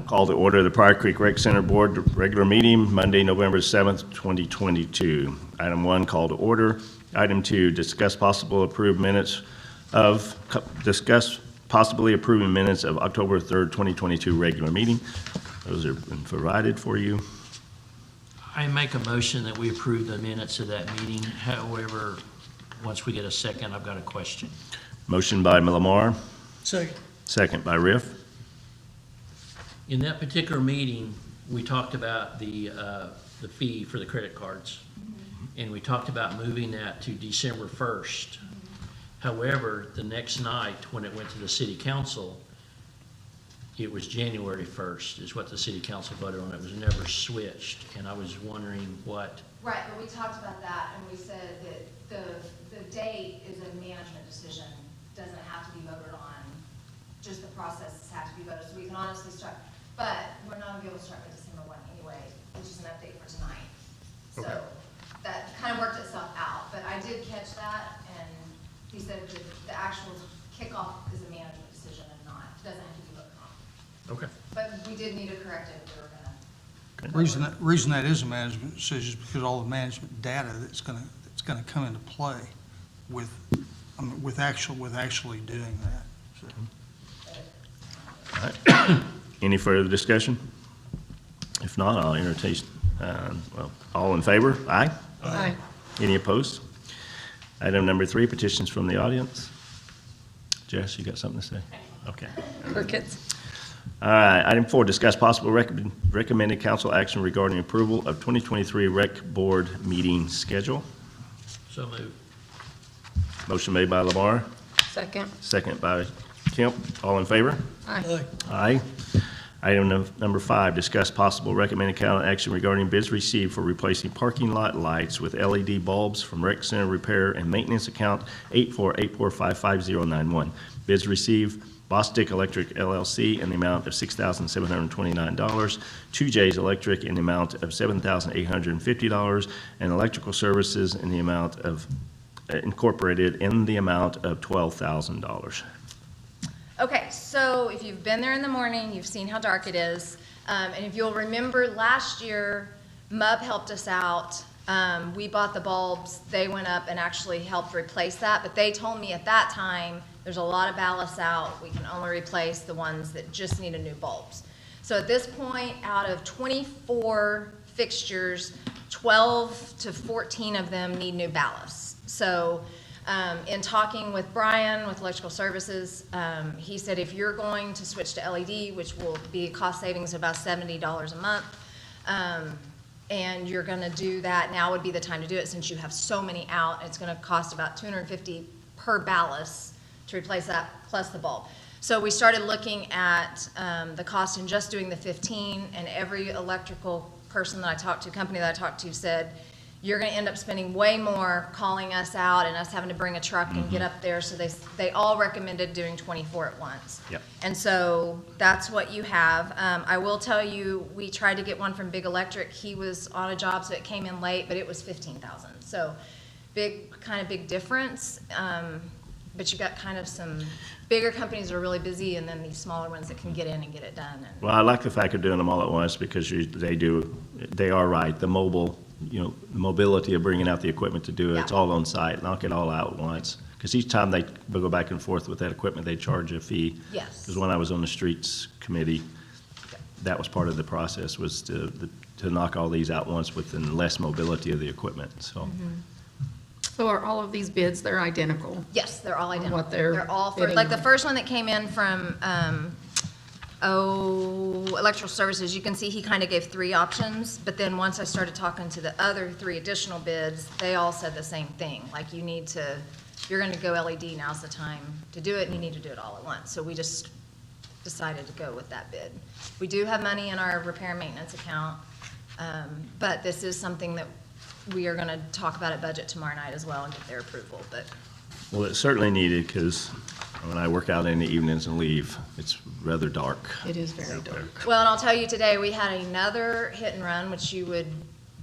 Call to order the Pryor Creek Rec Center Board regular meeting, Monday, November 7th, 2022. Item 1, call to order. Item 2, discuss possibly approving minutes of October 3rd, 2022 regular meeting. Those have been provided for you. I make a motion that we approve the minutes of that meeting. However, once we get a second, I've got a question. Motion by Lamar. Second. Second by Riff. In that particular meeting, we talked about the fee for the credit cards. And we talked about moving that to December 1st. However, the next night, when it went to the city council, it was January 1st is what the city council voted on. It was never switched. And I was wondering what... Right, but we talked about that, and we said that the date is a management decision, doesn't have to be voted on. Just the processes have to be voted, so we can honestly start, but we're not gonna be able to start by December 1 anyway, which is an update for tonight. So that kind of worked itself out, but I did catch that, and he said that the actual kickoff is a management decision and not, doesn't have to be voted on. Okay. But we did need to correct it if we were gonna. Reason that is a management decision is because all the management data that's gonna come into play with actually doing that. So. All right. Any further discussion? If not, I'll entertain, all in favor? Aye? Aye. Any opposed? Item number 3, petitions from the audience. Jess, you got something to say? Okay. Crickets. All right. Item 4, discuss possible recommended council action regarding approval of 2023 Rec Board meeting schedule. So moved. Motion made by Lamar, Second. second by Kemp. All in favor? Aye. Aye. Item number 5, discuss possible recommended council action regarding bids received for replacing parking lot lights with LED bulbs from Rec Center Repair and Maintenance Account 848455091. Bids received, Bostic Electric LLC in the amount of $6,729, 2J's Electric in the amount of $7,850, and Electrical Services in the amount of Incorporated in the amount of $12,000. Okay, so if you've been there in the morning, you've seen how dark it is. And if you'll remember last year, MUB helped us out. We bought the bulbs. They went up and actually helped replace that. But they told me at that time, there's a lot of ballasts out. We can only replace the ones that just need a new bulbs. So at this point, out of 24 fixtures, 12 to 14 of them need new ballasts. So in talking with Brian with Electrical Services, he said if you're going to switch to LED, which will be a cost savings of about $70 a month, and you're going to do that, now would be the time to do it since you have so many out. It's going to cost about $250 per ballast to replace that plus the bulb. So we started looking at the cost in just doing the 15, and every electrical person that I talked to, company that I talked to, said you're going to end up spending way more calling us out and us having to bring a truck and get up there. So they all recommended doing 24 at once. Yep. And so that's what you have. I will tell you, we tried to get one from Big Electric. He was on a job, so it came in late, but it was $15,000. So big difference. But you got kind of some bigger companies that are really busy, and then these smaller ones that can get in and get it done. And Well, I like the fact of doing them all at once because they are right. The mobility of bringing out the equipment to do it, it's Yeah. all on site. Knock it all out at once. Because each time they go back and forth with that equipment, they charge a fee. Yes. Because when I was on the streets committee, that was part of the process, was to knock all these out once with less mobility of the equipment, so. So are all of these bids, they're identical? yes, they're all identical. What they're all for, bidding like the on. first one that came in from Electrical Services, you can see he kind of gave 3 options, but then once I started talking to the other 3 additional bids, they all said the same thing. Like you need to, if you're going to go LED, now's the time to do it, and you need to do it all at once. So we just decided to go with that bid. We do have money in our repair and maintenance account, but this is something that we are going to talk about at budget tomorrow night as well and get their approval. But Well, it's certainly needed because when I work out in the evenings and leave, it's rather dark. It is very dark. well, and I'll tell you today, we had another hit and run, which you would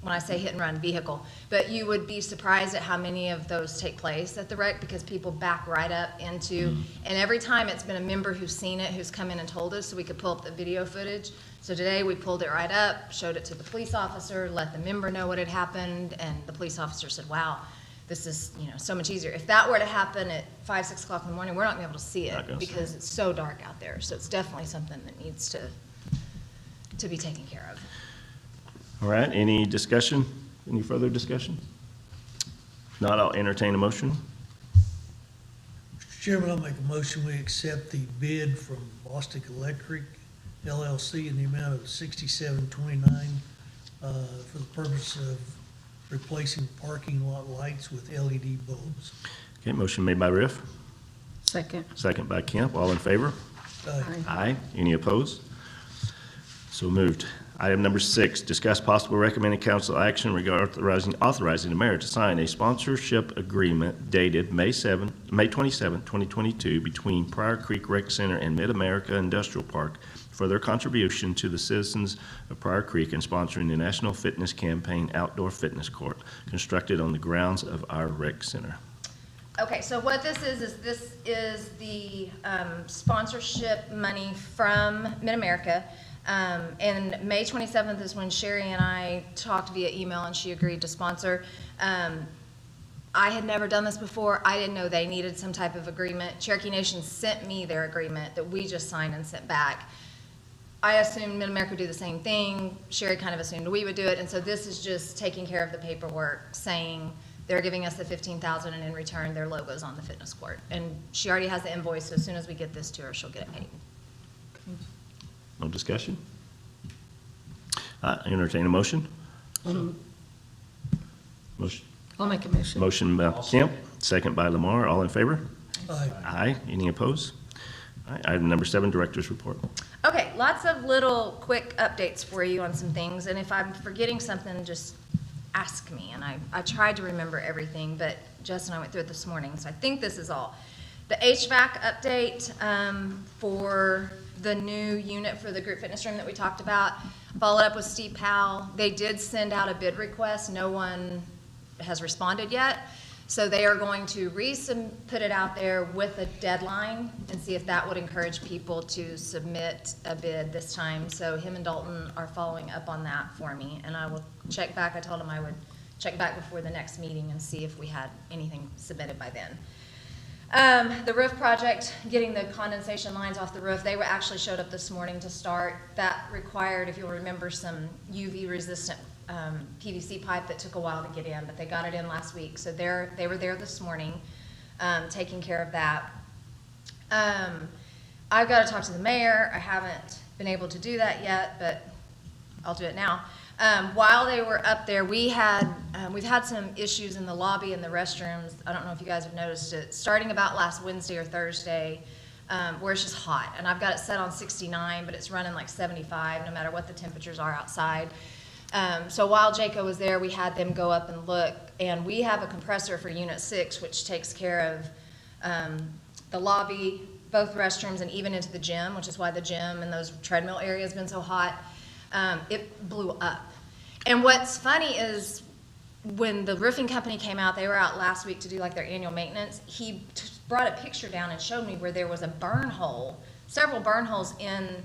when I say hit and run vehicle, but you would be surprised at how many of those take place at the wreck because people back right up into, and every time it's been a member who's seen it, who's come in and told us so we could pull up the video footage. So today we pulled it right up, showed it to the police officer, let the member know what had happened, and the police officer said, wow, this is, so much easier. If that were to happen at 5, 6 o'clock in the morning, we're not gonna be able to see Not it gonna see because it's so dark out there. So it's definitely something that needs to be taken care of. All right, any discussion? Any further discussion? If not, I'll entertain a motion. Mr. Chairman, I'll make a motion, we accept the bid from Bostic Electric LLC in the amount of $67.29 for the purpose of replacing parking lot lights with LED bulbs. Okay, motion made by Riff, Second. second by Kemp. All in favor? Aye. Aye. Any opposed? So moved. Item number 6, discuss possible recommended council action regarding authorizing the mayor to sign a sponsorship agreement dated May 27, 2022 between Pryor Creek Rec Center and Mid-America Industrial Park for their contribution to the citizens of Pryor Creek and sponsoring the National Fitness Campaign Outdoor Fitness Court constructed on the grounds of our rec center. Okay, so what this is the sponsorship money from Mid-America. And May 27th is when Sherry and I talked via email and she agreed to sponsor. I had never done this before. I didn't know they needed some type of agreement. Cherokee Nation sent me their agreement that we just signed and sent back. I assumed Mid-America would do the same thing. Sherry kind of assumed we would do it. And so this is just taking care of the paperwork, saying they're giving us the $15,000 and in return their logo's on the fitness court. And she already has the invoice, so as soon as we get this to her, she'll get it paid. No discussion? Entertain a motion? Motion. I'll make a motion. Motion by Kemp, second by Lamar. All in favor? Aye. Aye. Any opposed? All right, item number 7, director's report. Okay, lots of little quick updates for you on some things, and if I'm forgetting something, just ask me. And I tried to remember everything, but Jess and I went through it this morning, so I think this is all. The HVAC update for the new unit for the group fitness room that we talked about, followed up with Steve Powell. They did send out a bid request. No one has responded yet. So they are going to put it out there with a deadline and see if that would encourage people to submit a bid this time. So him and Dalton are following up on that for me, and I will check back. I told him I would check back before the next meeting and see if we had anything submitted by then. The roof project, getting the condensation lines off the roof, they were actually showed up this morning to start. That required, if you'll remember, some UV resistant PVC pipe that took a while to get in, but they got it in last week. So they were there this morning, taking care of that. I've got to talk to the mayor. I haven't been able to do that yet, but I'll do it now. While they were up there, we've had some issues in the lobby and the restrooms. I don't know if you guys have noticed it, starting about last Wednesday or Thursday, where it's just hot. And I've got it set on 69, but it's running like 75 no matter what the temperatures are outside. So while Jaco was there, we had them go up and look, and we have a compressor for Unit 6, which takes care of the lobby, both restrooms, and even into the gym, which is why the gym and those treadmill area has been so hot. It blew up. And what's funny is when the roofing company came out, they were out last week to do like their annual maintenance. He brought a picture down and showed me where there was a burn hole, several burn holes in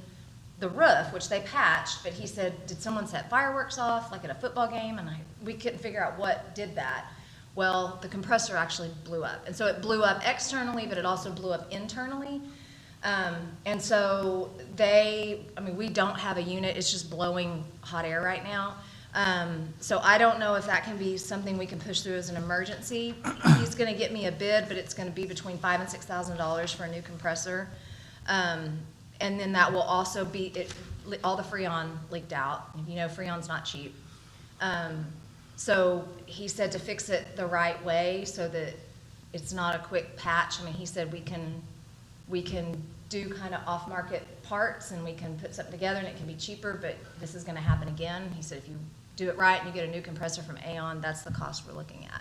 the roof, which they patched, but he said, did someone set fireworks off like at a football game? And we couldn't figure out what did that. Well, the compressor actually blew up. And so it blew up externally, but it also blew up internally. And so we don't have a unit, it's just blowing hot air right now. So I don't know if that can be something we can push through as an emergency. He's gonna get me a bid, but it's gonna be between $5,000 and $6,000 for a new compressor. And then that will also be, all the Freon leaked out. You know, Freon's not cheap. So he said to fix it the right way so that it's not a quick patch. I mean, he said we can do kind of off-market parts and we can put something together and it can be cheaper, but this is gonna happen again. He said if you do it right and you get a new compressor from Aon, that's the cost we're looking at.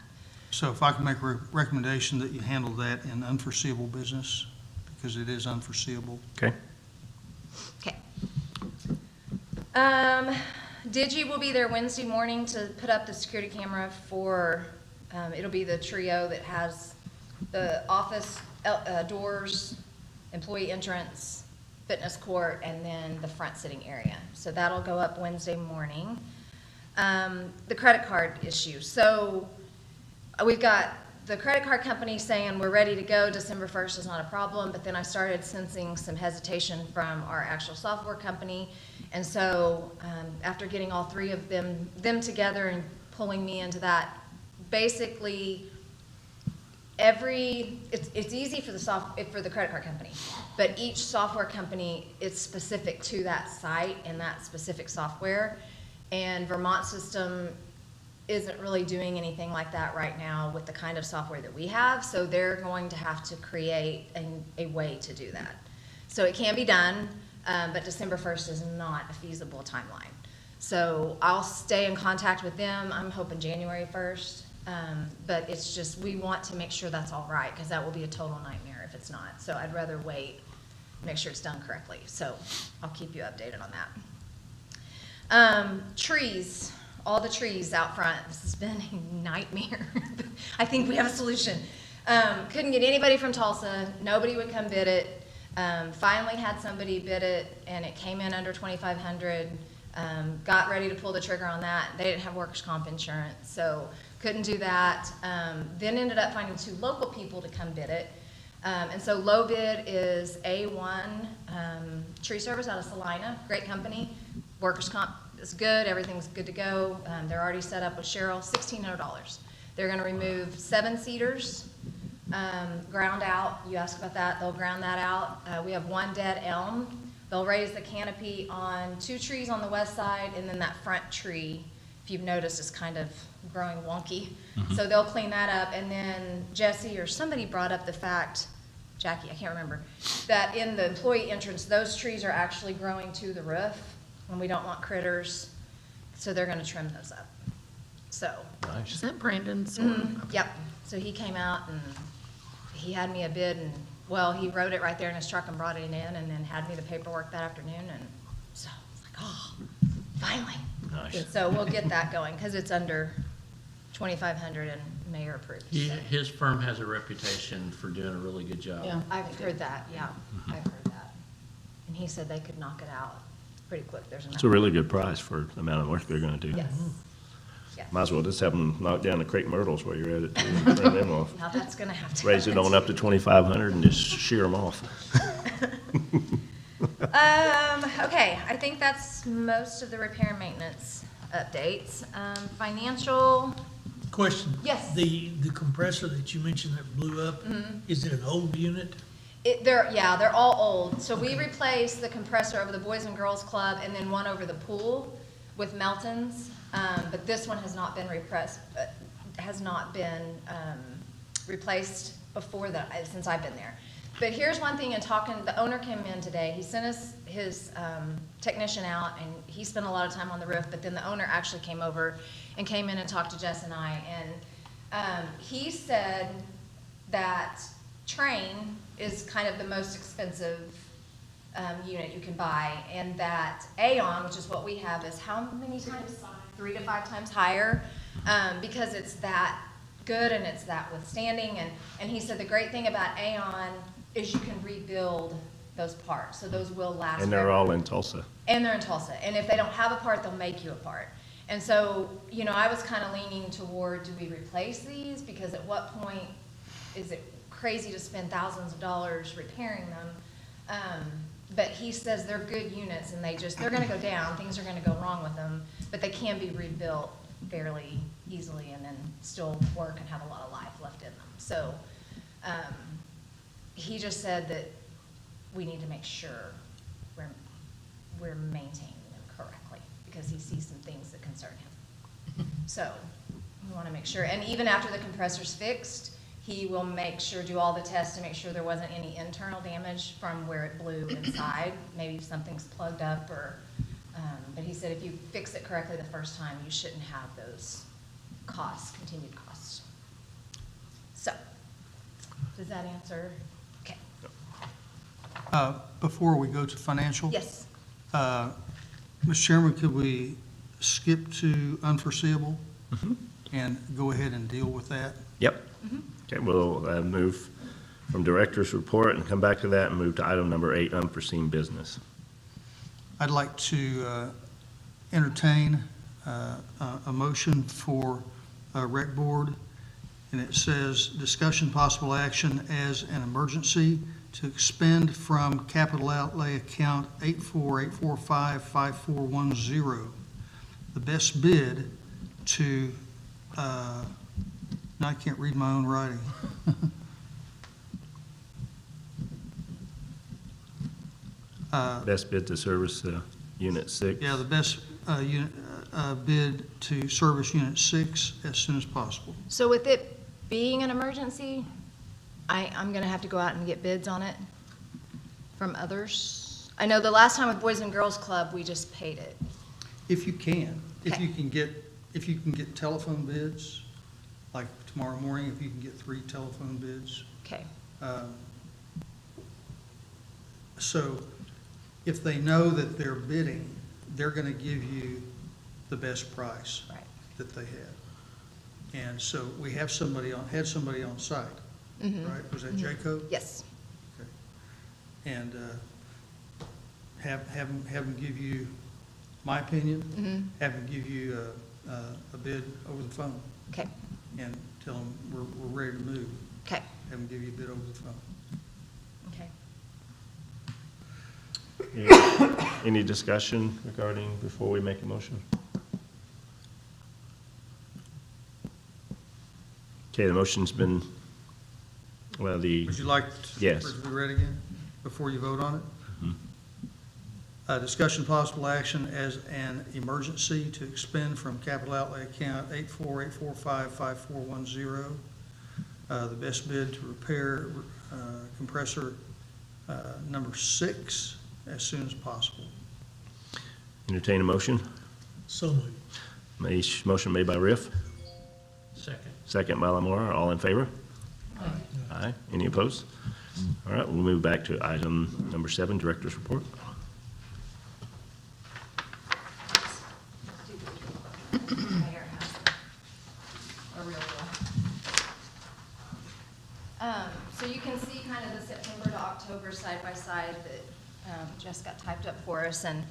So if I can make a recommendation that you handle that in unforeseeable business, because it is unforeseeable. Okay. Okay. Digi will be there Wednesday morning to put up the security camera for, it'll be the trio that has the office doors, employee entrance, fitness court, and then the front sitting area. So that'll go up Wednesday morning. The credit card issue. So we've got the credit card company saying we're ready to go, December 1st is not a problem, but then I started sensing some hesitation from our actual software company. And so after getting all three of them together and pulling me into that, basically it's easy for the credit card company, but each software company is specific to that site and that specific software. And Vermont System isn't really doing anything like that right now with the kind of software that we have, so they're going to have to create a way to do that. So it can be done, but December 1st is not a feasible timeline. So I'll stay in contact with them. I'm hoping January 1st, but it's just, we want to make sure that's all right, because that will be a total nightmare if it's not. So I'd rather wait, make sure it's done correctly. So I'll keep you updated on that. Trees. All the trees out front. This has been a nightmare. I think we have a solution. Couldn't get anybody from Tulsa. Nobody would come bid it. Finally had somebody bid it, and it came in under $2,500. Got ready to pull the trigger on that. They didn't have workers' comp insurance, so couldn't do that. Then ended up finding 2 local people to come bid it. And so low bid is A1 Tree Service out of Salina. Great company. Workers' comp is good, everything's good to go. They're already set up with Cheryl, $1,600. They're gonna remove 7 cedars, ground out. You asked about that, they'll ground that out. We have 1 dead elm. They'll raise the canopy on 2 trees on the west side, and then that front tree, if you've noticed, is kind of growing wonky. So they'll clean that up, and then Jesse or somebody brought up the fact, Jackie, I can't remember, that in the employee entrance, those trees are actually growing to the roof, and we don't want critters, so they're gonna trim those up. So, Is that Brandon's? yep, so he came out and he had me a bid, and, well, he wrote it right there in his truck and brought it in, and then had me the paperwork that afternoon, and so, it's like, oh, finally. Nice. So we'll get that going, because it's under 2,500 and mayor approved. so. His firm has a reputation for doing a really good job. Yeah. I've heard that, yeah, I've heard that. And he said they could knock it out pretty quick. There's enough. It's a really good price for the amount of work they're gonna do. Yes. Yes. Might as well just have them knock down the crepe myrtles while you're at it, too, and trim them off. Now that's gonna have to. Raise it on up to 2,500 and just shear them off. Okay, I think that's most of the repair and maintenance updates. Financial, Question. Yes. The compressor that you mentioned that blew up, is it an old unit? they're all old. So we replaced the compressor over the Boys and Girls Club and then one over the pool with Melton's. But this one has not been replaced before that, since I've been there. But here's one thing, in talking, the owner came in today, he sent us his technician out, and he spent a lot of time on the roof, but then the owner actually came over and came in and talked to Jess and I, and he said that Train is kind of the most expensive unit you can buy, and that Aon, which is what we have, is how many times? 3 to 5 times higher, because it's that good and it's that withstanding, and he said the great thing about Aon is you can rebuild those parts, so those will last And they're forever. all in Tulsa. And they're in Tulsa, and if they don't have a part, they'll make you a part. And so, I was kind of leaning toward, do we replace these? Because at what point is it crazy to spend thousands of dollars repairing them? But he says they're good units, and they're gonna go down, things are gonna go wrong with them, but they can be rebuilt fairly easily and then still work and have a lot of life left in them. So, he just said that we need to make sure we're maintaining them correctly, because he sees some things that concern him. So, we wanna make sure, and even after the compressor's fixed, he will do all the tests to make sure there wasn't any internal damage from where it blew inside. Maybe something's plugged up or, but he said if you fix it correctly the first time, you shouldn't have those continued costs. So, does that answer? Okay. Before we go to financial? Yes. Mr. Chairman, could we skip to unforeseeable and go ahead and deal with that? Yep. Okay, we'll move from director's report and come back to that and move to item number 8, unforeseen business. I'd like to entertain a motion for rec board, and it says, discussion possible action as an emergency to expend from capital outlay account 848455410, the best bid to, now I can't read my own writing. Best bid to service Unit 6. Yeah, the best bid to service Unit 6 as soon as possible. So with it being an emergency, I'm gonna have to go out and get bids on it from others. I know the last time with Boys and Girls Club, we just paid it. If you can, if Okay. you can get telephone bids, like tomorrow morning, if you can get 3 telephone bids. Okay, So if they know that they're bidding, they're gonna give you the best price right. that they have. And so we have had somebody on site, Mhm. right? Was that Jaco? Yes, And have them give you my opinion, have them give you a bid over the phone okay, and tell them we're ready to move. okay, Have them give you a bid over the phone. okay. Any discussion regarding, before we make a motion? Okay, the motion's been, well, the, Would you like Yes. for it to be read again before you vote on it? Discussion possible action as an emergency to expend from capital outlay account 848455410, the best bid to repair compressor number 6 as soon as possible. entertain a motion. So moved. Motion made by Riff, Second. second by Lamora. All in favor? Aye. Any opposed? All right, we'll move back to item number 7, director's report. So you can see kind of the September to October side by side that Jess got typed up for us, and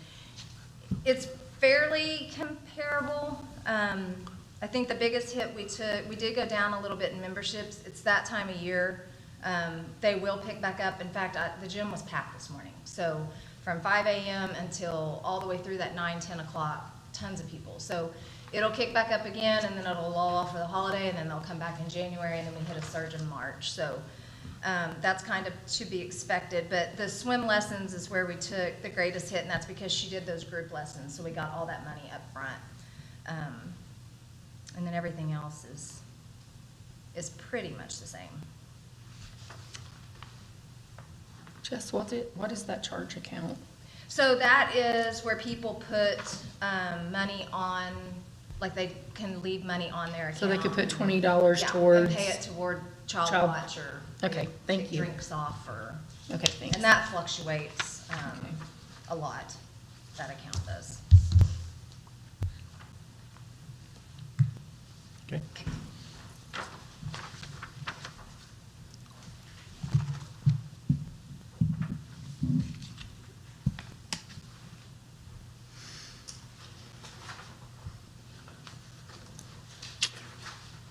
it's fairly comparable. I think the biggest hit we did go down a little bit in memberships. It's that time of year. They will pick back up. In fact, the gym was packed this morning. So from 5 a.m. until all the way through that 9, 10 o'clock, tons of people. So it'll kick back up again, and then it'll lull off for the holiday, and then they'll come back in January, and then we hit a surge in March. So that's kind of to be expected. But the swim lessons is where we took the greatest hit, and that's because she did those group lessons, so we got all that money up front. And then everything else is pretty much the same. Jess, what is that charge account? So that is where people put money on, like they can leave money on their account. So they could put $20 Yeah, towards. and pay it toward child child- watch or. Okay, thank take you. Drinks off or, Okay, thanks. and that fluctuates a lot, that account does. Okay.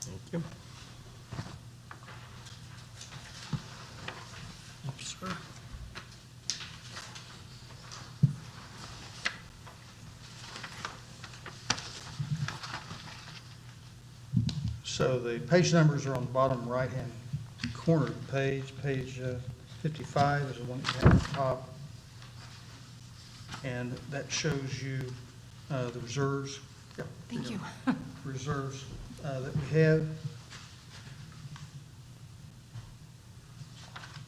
Thank you. Thank you, sir. So the page numbers are on the bottom right-hand corner of the page. Page 55 is the one that you have at the top. And that shows you the reserves. Yep, Thank you. Reserves that we have.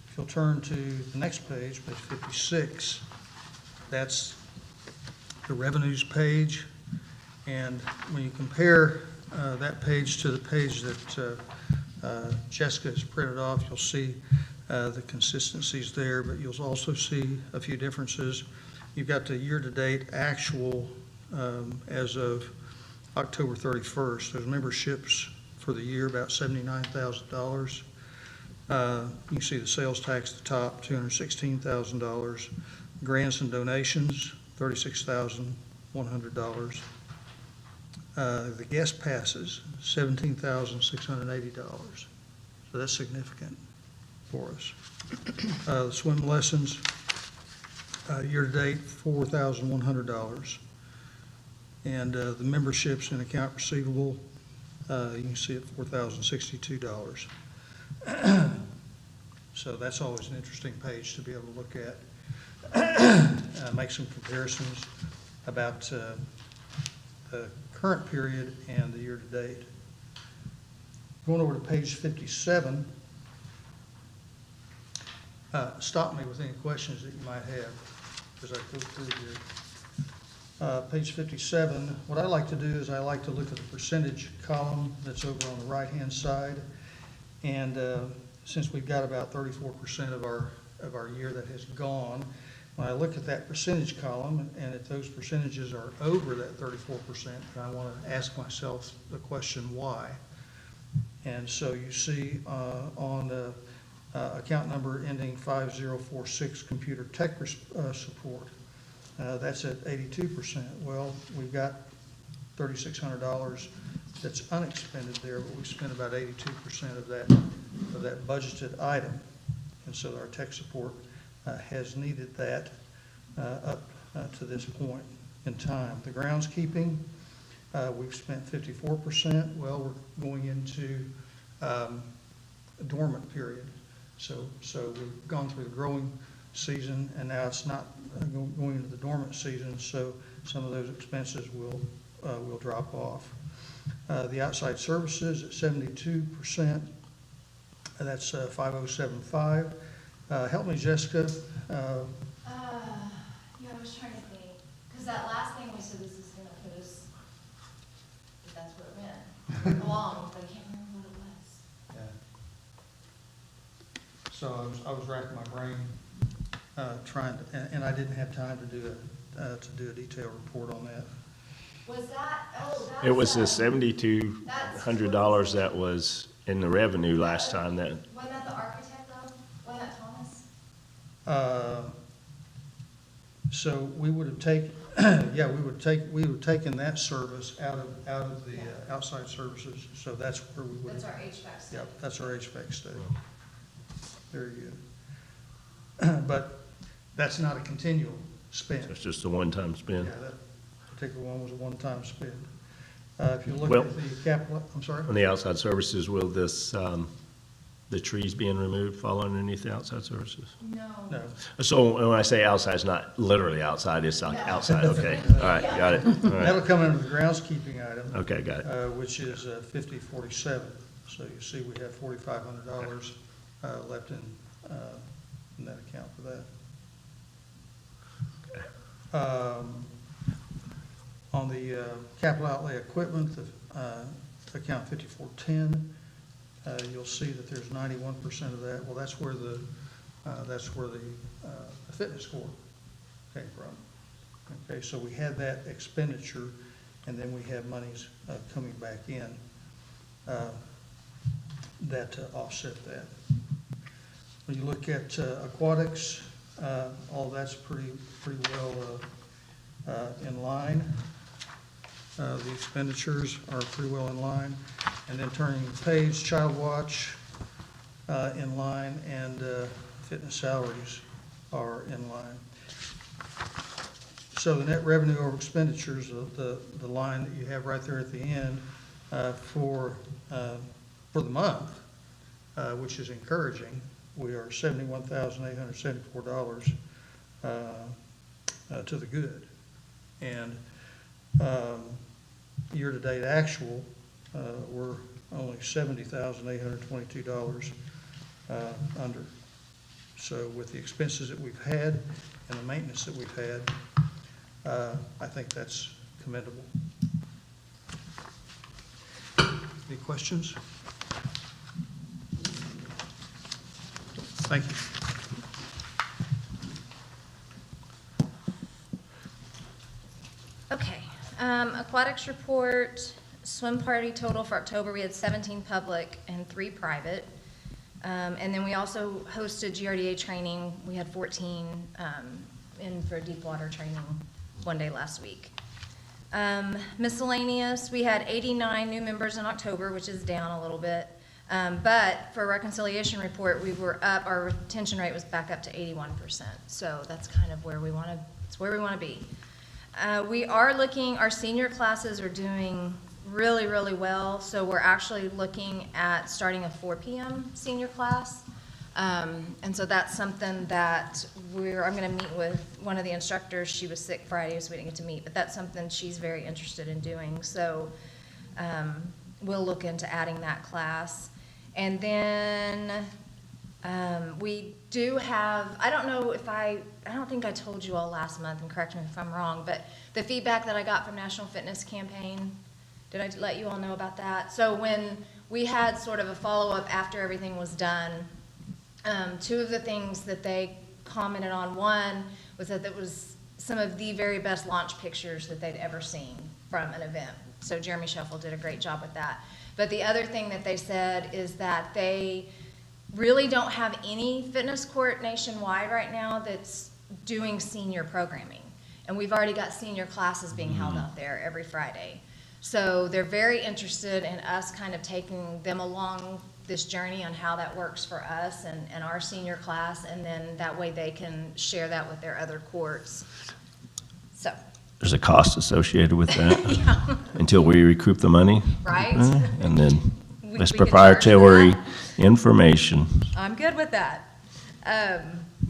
If you'll turn to the next page, page 56, that's the revenues page. And when you compare that page to the page that Jessica has printed off, you'll see the consistencies there, but you'll also see a few differences. You've got the year-to-date actual as of October 31st. Those memberships for the year, about $79,000. You can see the sales tax at the top, $216,000. Grants and donations, $36,100. The guest passes, $17,680. So that's significant for us. The swim lessons, year-to-date, $4,100. And the memberships and account receivable, you can see at $4,062. So that's always an interesting page to be able to look at. Make some comparisons about the current period and the year-to-date. Going over to page 57, stop me with any questions that you might have as I go through here. Page 57, what I like to do is I like to look at the percentage column that's over on the right-hand side. And since we've got about 34% of our year that has gone, when I look at that percentage column, and if those percentages are over that 34%, I want to ask myself the question, why? And so you see on the account number ending 5046, computer tech support, that's at 82%. Well, we've got $3,600 that's unexpended there, but we spent about 82% of that budgeted item. And so our tech support has needed that up to this point in time. The groundskeeping, we've spent 54%. Well, we're going into a dormant period. So we've gone through the growing season, and now it's not going into the dormant season, so some of those expenses will drop off. The outside services at 72%, that's 5075. Help me, Jessica. Yeah, I was trying to think, because that last thing we said, this is gonna put us, if that's what it meant, along, but I can't remember what it was. Yeah. So I was racking my brain, trying to, and I didn't have time to do a detailed report on that. Was that, that's. It was the $7,200 that was in the revenue last time that, Wasn't that the architect though? Wasn't that Thomas? So we would have taken, yeah, we would have taken that service out of the outside services, so that's where we would have. That's our HVAC stuff. Yep, that's our HVAC study. Very good. But that's not a continual spend. it's just a one-time Yeah, spend. that particular one was a one-time spend. If you look Well- at the capital, I'm sorry? On the outside services, will this, the trees being removed fall underneath the outside services? No. No. So when I say outside, it's not literally outside, it's like No. outside, okay, all right, got it, all That'll right, come under the groundskeeping item. okay, got it. Which is 5047. So you see we have $4,500 left in that account for that. On the capital outlay equipment, the account 5410, you'll see that there's 91% of that. Well, that's where the fitness court came from. Okay, so we had that expenditure, and then we have monies coming back in that offset that. When you look at aquatics, all that's pretty well in line. The expenditures are pretty well in line. And then turning the page, Child Watch in line, and fitness salaries are in line. So the net revenue over expenditures, the line that you have right there at the end for the month, which is encouraging, we are $71,874 to the good. And year-to-date actual, we're only $70,822 under. So with the expenses that we've had and the maintenance that we've had, I think that's commendable. Any questions? Thank you. Okay, Aquatics report, swim party total for October, we had 17 public and 3 private. And then we also hosted GRDA training, we had 14 in for deep water training one day last week. Miscellaneous, we had 89 new members in October, which is down a little bit. But for reconciliation report, we were up, our retention rate was back up to 81%. So that's kind of where we want to, it's where we want to be. We are looking, our senior classes are doing really, really well. So we're actually looking at starting a 4 p.m. senior class. And so that's something that I'm going to meet with one of the instructors. She was sick Friday, so we didn't get to meet, but that's something she's very interested in doing. So we'll look into adding that class. And then we do have, I don't think I told you all last month, and correct me if I'm wrong, but the feedback that I got from National Fitness Campaign, did I let you all know about that? So when we had sort of a follow-up after everything was done, 2 of the things that they commented on, one was that it was some of the very best launch pictures that they'd ever seen from an event. So Jeremy Shuffle did a great job with that. But the other thing that they said is that they really don't have any fitness court nationwide right now that's doing senior programming. And we've already got senior classes being held out there every Friday. So they're very interested in us kind of taking them along this journey on how that works for us and our senior class, and then that way they can share that with their other courts. So. There's a cost associated with that Yeah. until we recoup the money. Right? And then We that's can charge for proprietary that. information. I'm good with that.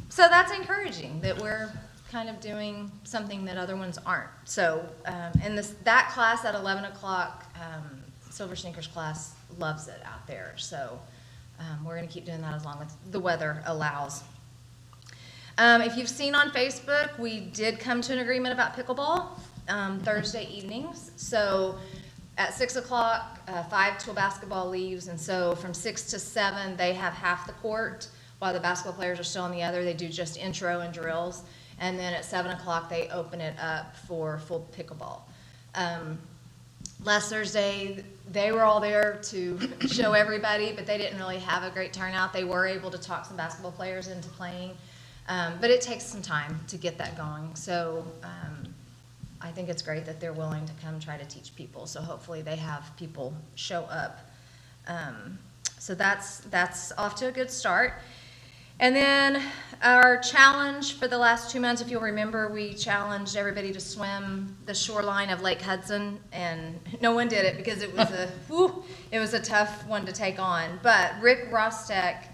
So that's encouraging that we're kind of doing something that other ones aren't. So, and that class at 11 o'clock, Silver Sneakers class loves it out there. So we're going to keep doing that as long as the weather allows. If you've seen on Facebook, we did come to an agreement about pickleball Thursday evenings. So at 6 o'clock, 5 till basketball leaves, and so from 6 to 7, they have half the court, while the basketball players are still on the other. They do just intro and drills, and then at 7 o'clock, they open it up for full pickleball. Last Thursday, they were all there to show everybody, but they didn't really have a great turnout. They were able to talk some basketball players into playing, but it takes some time to get that going. So I think it's great that they're willing to come try to teach people. So hopefully they have people show up. So that's off to a good start. And then our challenge for the last 2 months, if you'll remember, we challenged everybody to swim the shoreline of Lake Hudson, and no one did it because it was a tough one to take on. But Rick Rostek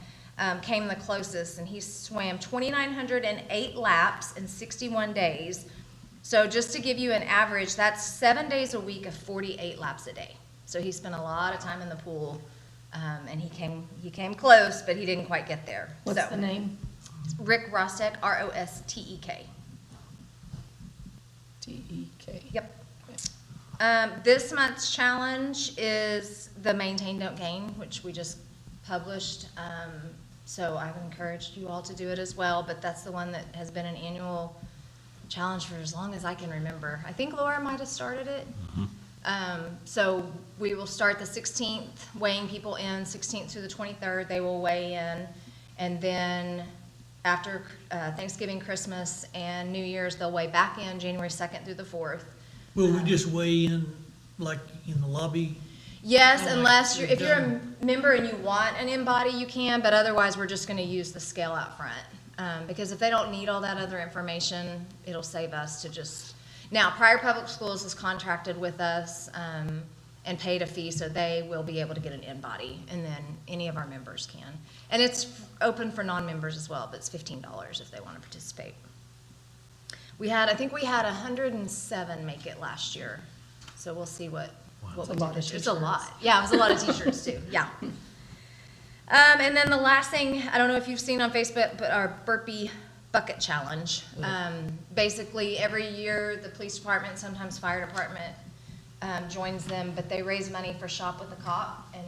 came the closest, and he swam 2,908 laps in 61 days. So just to give you an average, that's 7 days a week of 48 laps a day. So he spent a lot of time in the pool, and he came close, but he didn't quite get there. What's the name? Rick Rostek, Rostek. T-E-K. Yep. This month's challenge is the Maintain Don't Gain, which we just published. So I've encouraged you all to do it as well, but that's the one that has been an annual challenge for as long as I can remember. I think Laura might have started it. So we will start the 16th, weighing people in, 16th through the 23rd, they will weigh in. And then after Thanksgiving, Christmas, and New Year's, they'll weigh back in January 2nd through the 4th. Will we just weigh in, like, in the lobby? Yes, Oh, unless like if you're a done. member and you want an in-body, you can, but otherwise, we're just gonna use the scale out front. Because if they don't need all that other information, it'll save us to just, now, Pryor Public Schools is contracted with us, and paid a fee, so they will be able to get an in-body, and then any of our members can. And it's open for non-members as well, but it's $15 if they want to participate. I think we had 107 make it last year, so we'll see what we do this year. It's a lot. Yeah, it was a lot of t-shirts too, yeah. And then the last thing, I don't know if you've seen on Facebook, but our burpee bucket challenge. Basically, every year, the police department, sometimes fire department, joins them, but they raise money for Shop with a Cop, and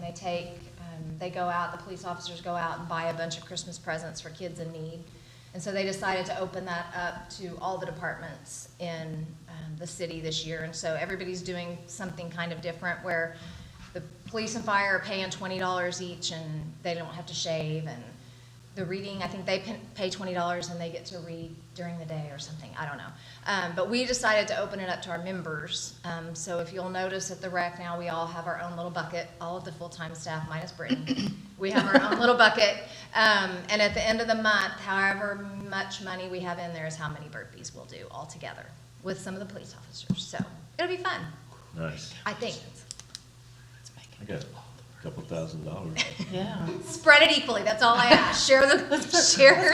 they go out, the police officers go out and buy a bunch of Christmas presents for kids in need. And so they decided to open that up to all the departments in the city this year. And so everybody's doing something kind of different, where the police and fire are paying $20 each, and they don't have to shave. And the reading, I think they pay $20 and they get to read during the day or something, I don't know. But we decided to open it up to our members. So if you'll notice at the rec now, we all have our own little bucket, all of the full-time staff minus Brittany. We have our own little bucket. And at the end of the month, however much money we have in there is how many burpees we'll do all together with some of the police officers. So it'll be fun, Nice. I think. I got a couple $1,000. Yeah. Spread it equally, that's all I ask. Sharing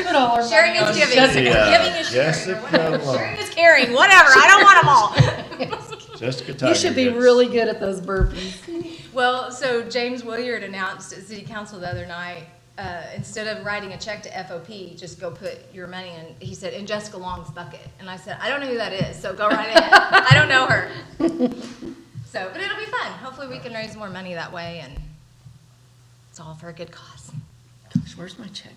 our sharing money is on giving. Jessica. Giving is sharing, or Jessica whatever. Long. Sharing is caring, whatever, I don't want them all. Jessica Tiger. You should be gets- really good at those burpees. Well, so James Williard announced at city council the other night, instead of writing a check to FOP, just go put your money in, he said, in Jessica Long's bucket. And I said, I don't know who that is, so go right ahead. I don't know her. So, but it'll be fun. Hopefully we can raise more money that way, and it's all for a good cause. Gosh, where's my check?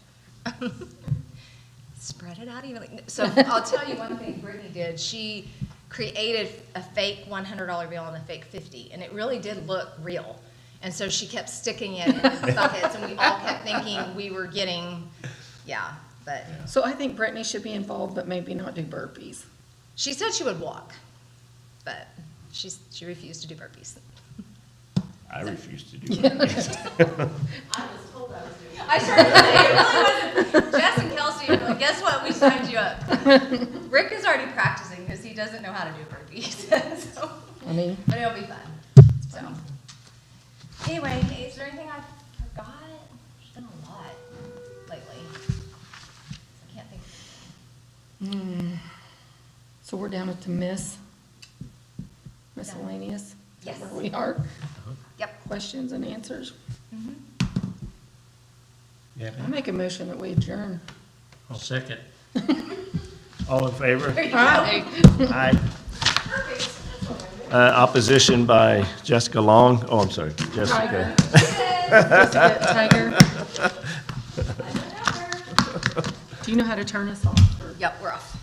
Spread it out evenly. So I'll tell you one thing Brittany did. She created a fake $100 bill and a fake 50, and it really did look real. And so she kept sticking it in buckets, and we all kept thinking we were getting, yeah, but So I think Brittany should be involved, but maybe not do burpees. she said she would walk, but she refused to do burpees. I refuse to do that. I was told I was doing it. I started to say, it really wasn't. Jess and Kelsey were like, guess what? We signed you up. Rick is already practicing because he doesn't know how to do burpees. So, I mean, but it'll be fun. So, anyway, is there anything I forgot? There's been a lot lately. I can't think. so we're down at the miscellaneous? Is that Yes. where we are? Yep. Questions and answers? Yeah. I make a motion that we adjourn. I'll second. All in favor? There you go. Aye. Perfect. Opposition by Jessica Long. Oh, I'm sorry, Jessica. Tiger. Do you know how to turn us off? Yep, we're off.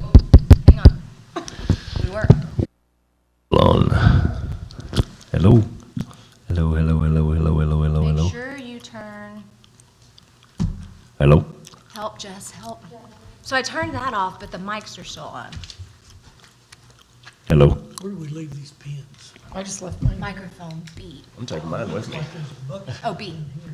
Oh, hang on. We were. On. Hello. Hello, hello, hello, hello, hello, hello, Make hello. sure you turn. Hello. Help, Jess, help. So I turned that off, but the mics are still on. Hello. Where do we leave these pins? I just left mine. Microphone B. I'm taking mine with me. Like there's a bucket Oh, B. in here.